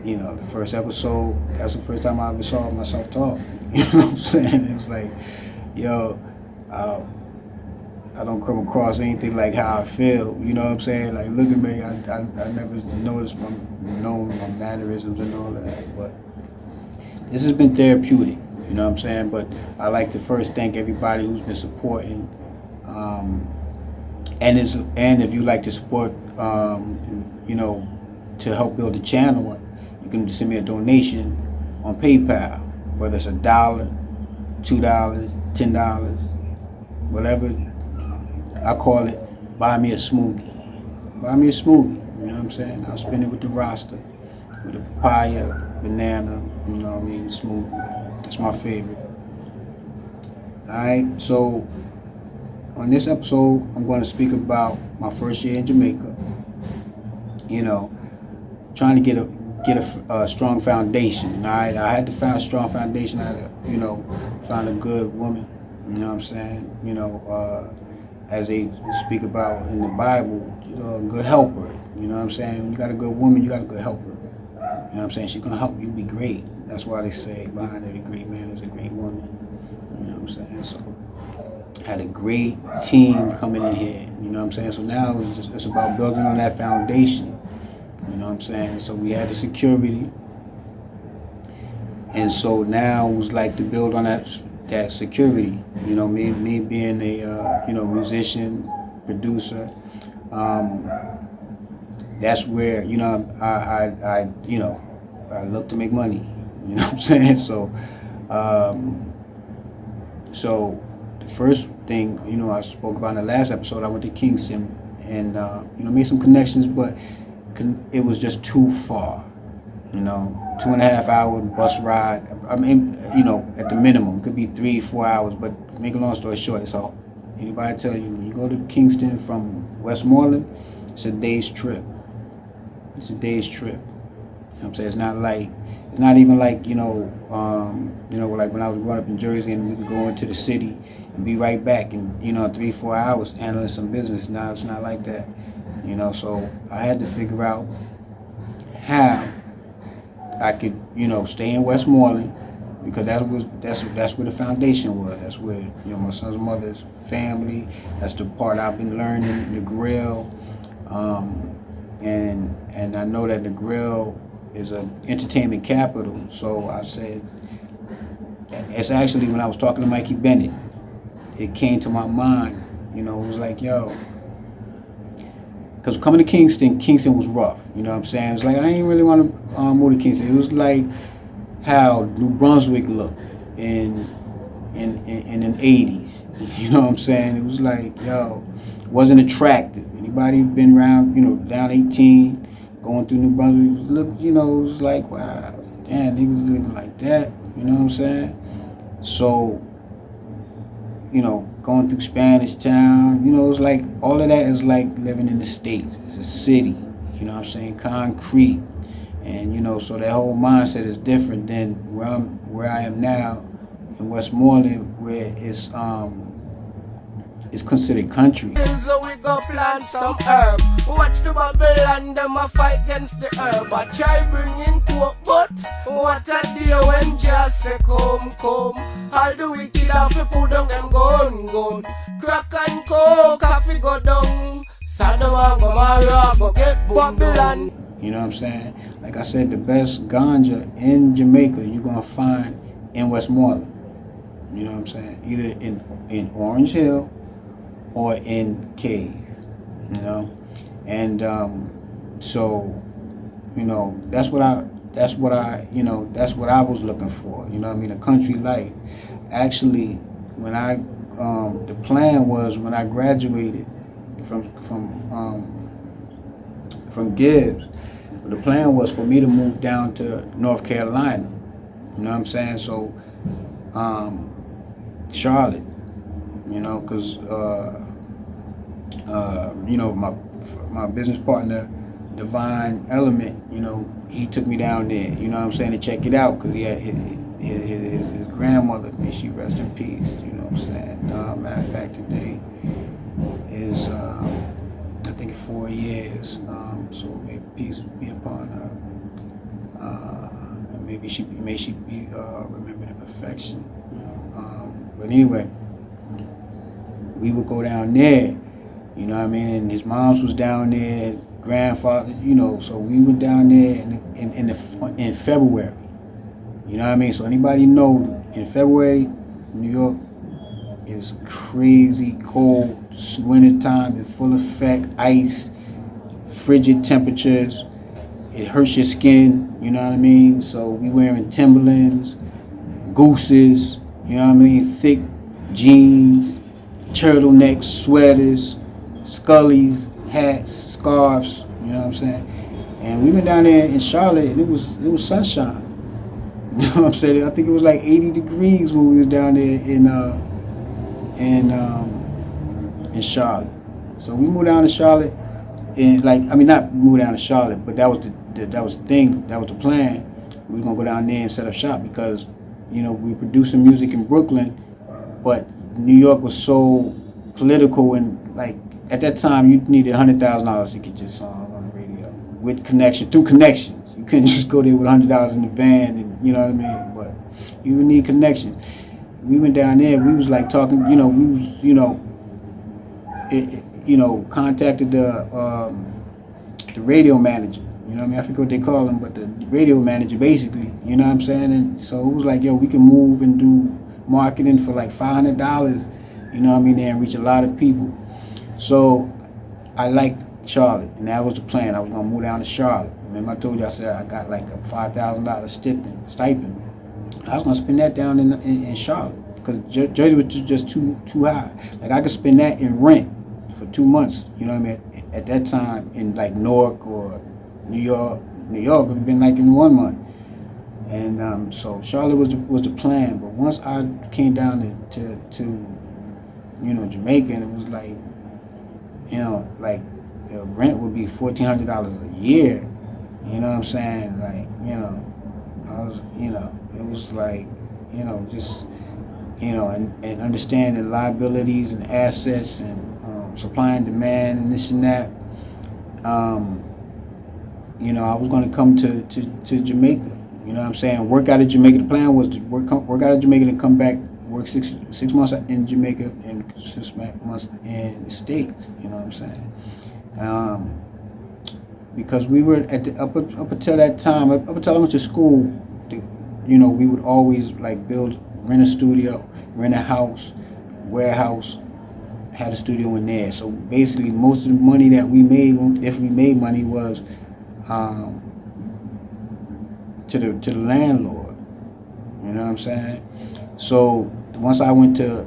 The first episode, that's the first time I ever saw myself talk. You know what I'm saying? It was like, yo, uh, I don't come across anything like how I feel. You know what I'm saying? Like, look at me. I never noticed my mannerisms and all of that. But this has been therapeutic. You know what I'm saying? But I like to first thank everybody who's been supporting. Um, and if you like to support, to help build the channel, you can send me a donation on PayPal, whether it's $1, $2, $10, whatever. I call it buy me a smoothie. Buy me a smoothie. You know what I'm saying? I'll spend it with the roster, with the papaya, banana. You know what I mean? Smoothie. That's my favorite. All right. So on this episode, I'm going to speak about my first year in Jamaica. You know, trying to get a strong foundation. All right, I had to find a strong foundation. I had to, find a good woman. You know what I'm saying? As they speak about in the Bible, a good helper. You know what I'm saying? When you got a good woman, you got a good helper. You know what I'm saying? She's gonna help you be great. That's why they say behind every great man is a great woman. You know what I'm saying? So had a great team coming in here. You know what I'm saying? So now it's about building on that foundation. You know what I'm saying? So we had the security. And so now it was like to build on that security. Me being a musician, producer. That's where I look to make money. You know what I'm saying? So the first thing I spoke about in the last episode, I went to Kingston and made some connections, but it was just too far. 2.5 hour bus ride. I mean, at the minimum, it could be 3-4 hours. But make a long story short, it's all. Anybody tell you when you go to Kingston from Westmoreland, it's a day's trip. It's a day's trip. You know what I'm saying? It's not even like like when I was growing up in Jersey and we could go into the city and be right back in 3-4 hours handling some business. Now it's not like that. So I had to figure out how I could, stay in Westmoreland because that's where the foundation was. That's where my son's mother's family. That's the part I've been learning. The grill, and I know that the grill is an entertainment capital. So I said, it's actually when I was talking to Mikey Bennett, it came to my mind. It was like, yo. Because coming to Kingston was rough. You know what I'm saying? It's like I ain't really want to move to Kingston. It was like how New Brunswick looked in the 80s. You know what I'm saying? It was like, yo, it wasn't attractive. Anybody been around, down 18, going through New Brunswick, look, it was like, wow, damn, niggas living like that. You know what I'm saying? So, going through Spanish Town, it's like all of that is like living in the States. It's a city, you know what I'm saying, concrete. And so that whole mindset is different than where I am now in Westmoreland, where it's considered country. So we go plant some herb. Watch the Babylon, them a fight against the herb. I try bring in coke, but what a day when just say come. All the wicked have to put down them gun. Crack and coke, coffee go down. Sodom and Gomorrah, go get Babylon. You know what I'm saying? Like I said, the best ganja in Jamaica you're gonna find in Westmoreland. You know what I'm saying? Either in Orange Hill or in Cave, and so that's what I was looking for. A country life. Actually, when the plan was when I graduated from Gibbs, the plan was for me to move down to North Carolina. You know what I'm saying? So Charlotte. Because my business partner, Divine Element, he took me down there. You know what I'm saying, to check it out because he had his grandmother. May she rest in peace. You know what I'm saying. Matter of fact, today is I think 4 years. So may peace be upon her. And maybe she be remembered in perfection. But anyway, we would go down there. You know what I mean? And his mom's was down there, grandfather. So we went down there in February. You know what I mean? So anybody know, in February, New York is crazy cold. Winter time is full effect, ice, frigid temperatures. It hurts your skin. You know what I mean? So we wearing Timberlands, Gooses. You know what I mean? Thick jeans, turtlenecks, sweaters, Scullies, hats, scarves. You know what I'm saying? And we went down there in Charlotte, and it was sunshine. You know what I'm saying? I think it was like 80 degrees when we was down there in Charlotte. So we moved down to Charlotte, and not move down to Charlotte, but that was the thing, that was the plan. We were gonna go down there and set up shop because, we producing music in Brooklyn, but New York was so political, and at that time you needed $100,000 to get your song on the radio through connections. You couldn't just go there with $100 in the van, and you know what I mean. But you would need connections. We went down there. We was talking. We was contacted the radio manager. You know what I mean? I forget what they call him, but the radio manager basically. You know what I'm saying? And so it was we can move and do marketing for $500. You know what I mean? And reach a lot of people. So I liked Charlotte, and that was the plan. I was gonna move down to Charlotte. Remember I told you, I said I got a $5,000 stipend. I was gonna spend that down in Charlotte because Jersey was just too high. I could spend that in rent for 2 months. You know what I mean? At that time in Newark or New York would have been in 1 month. And so Charlotte was the plan. But once I came down to Jamaica, and it was the rent would be $1,400 a year. You know what I'm saying? I was, it was just, and understanding liabilities and assets and supply and demand and this and that. I was going to come to Jamaica. You know what I'm saying? Work out of Jamaica. The plan was to work out of Jamaica and come back, work six months in Jamaica and 6 months in the States. You know what I'm saying? Because we were up until that time, up until I went to school, we would always rent a studio, rent a house, warehouse, had a studio in there. So basically, most of the money that we made, if we made money, was to the landlord. You know what I'm saying? So once I went to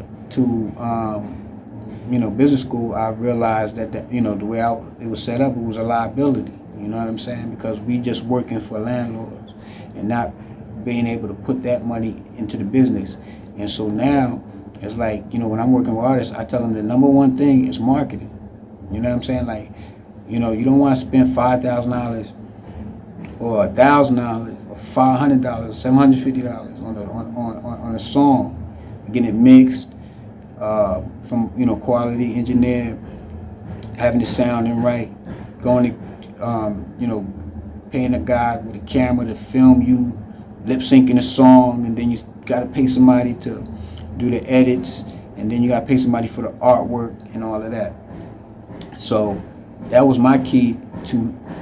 business school, I realized that the way it was set up, it was a liability. You know what I'm saying? Because we just working for landlords and not being able to put that money into the business. And so now it's when I'm working with artists, I tell them the number one thing is marketing. You know what I'm saying? You don't want to spend $5,000 or $1,000 or $500, $750 on a song, getting it mixed from quality engineer, having it sounding right, going to paying a guy with a camera to film you, lip syncing a song, and then you got to pay somebody to do the edits, and then you got to pay somebody for the artwork and all of that. So that was my key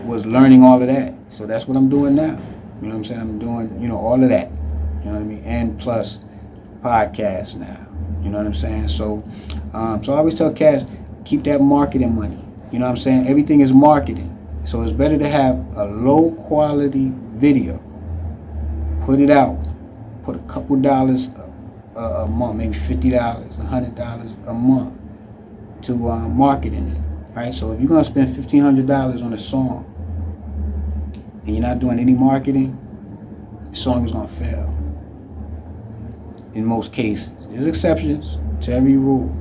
was learning all of that. So that's what I'm doing now. You know what I'm saying? I'm doing, all of that. You know what I mean? And plus podcasts now. You know what I'm saying? So I always tell cats, keep that marketing money. You know what I'm saying? Everything is marketing. So it's better to have a low quality video. Put it out. Put a couple dollars a month, maybe $50, $100 a month to marketing it. Right? So if you're gonna spend $1,500 on a song and you're not doing any marketing, the song is gonna fail. In most cases. There's exceptions to every rule,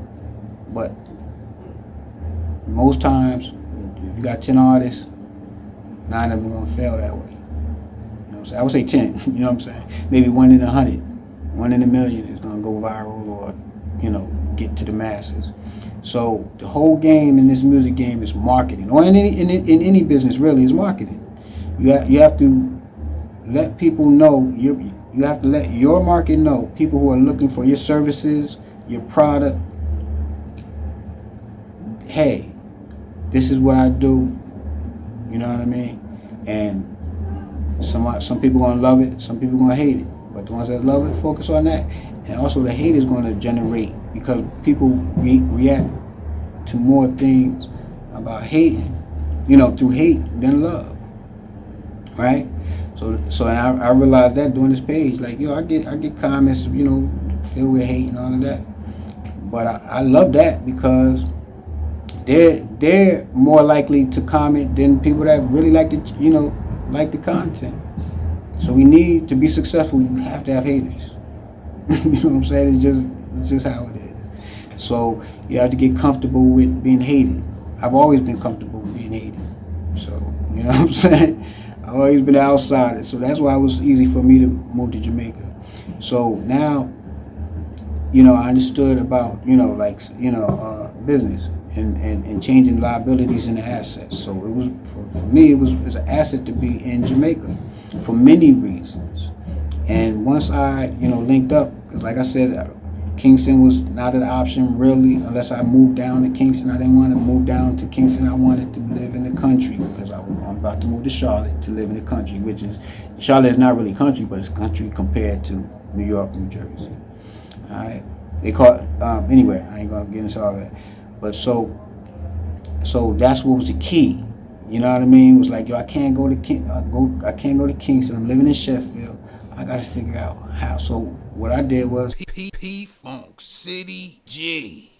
but most times, if you got 10 artists, 9 of them gonna fail that way. You know what I'm saying? I would say 10, you know what I'm saying? Maybe 1 in 100, 1 in a million is gonna go viral or, get to the masses. So the whole game in this music game is marketing, or in any business really is marketing. You have to let people know. You have to let your market know. People who are looking for your services, your product. Hey, this is what I do. You know what I mean? And some people gonna love it. Some people gonna hate it. But the ones that love it, focus on that. And also the hate is gonna generate, because people react to more things about hating, through hate than love, right? So and I realized that doing this page, like, I get comments, filled with hate and all of that, but I love that, because they're more likely to comment than people that really like the content. So we need to be successful. You have to have haters. You know what I'm saying? It's just how it is. So you have to get comfortable with being hated. I've always been comfortable with being hated. So, you know what I'm saying? I've always been an outsider. So that's why it was easy for me to move to Jamaica. So now, I understood about, business and changing liabilities into assets. So it was, for me, it was an asset to be in Jamaica for many reasons. And once I, linked up, because like I said, Kingston was not an option really, unless I moved down to Kingston. I didn't want to move down to Kingston. I wanted to live in the country, because I'm about to move to Charlotte to live in the country, which is, Charlotte is not really country, but it's country compared to New York, New Jersey. All right. They call it, anyway, I ain't going to get into all that. But so that's what was the key. You know what I mean? It was like, I can't go to Kingston. I'm living in Sheffield. I got to figure out how. So what I did was P Funk City G.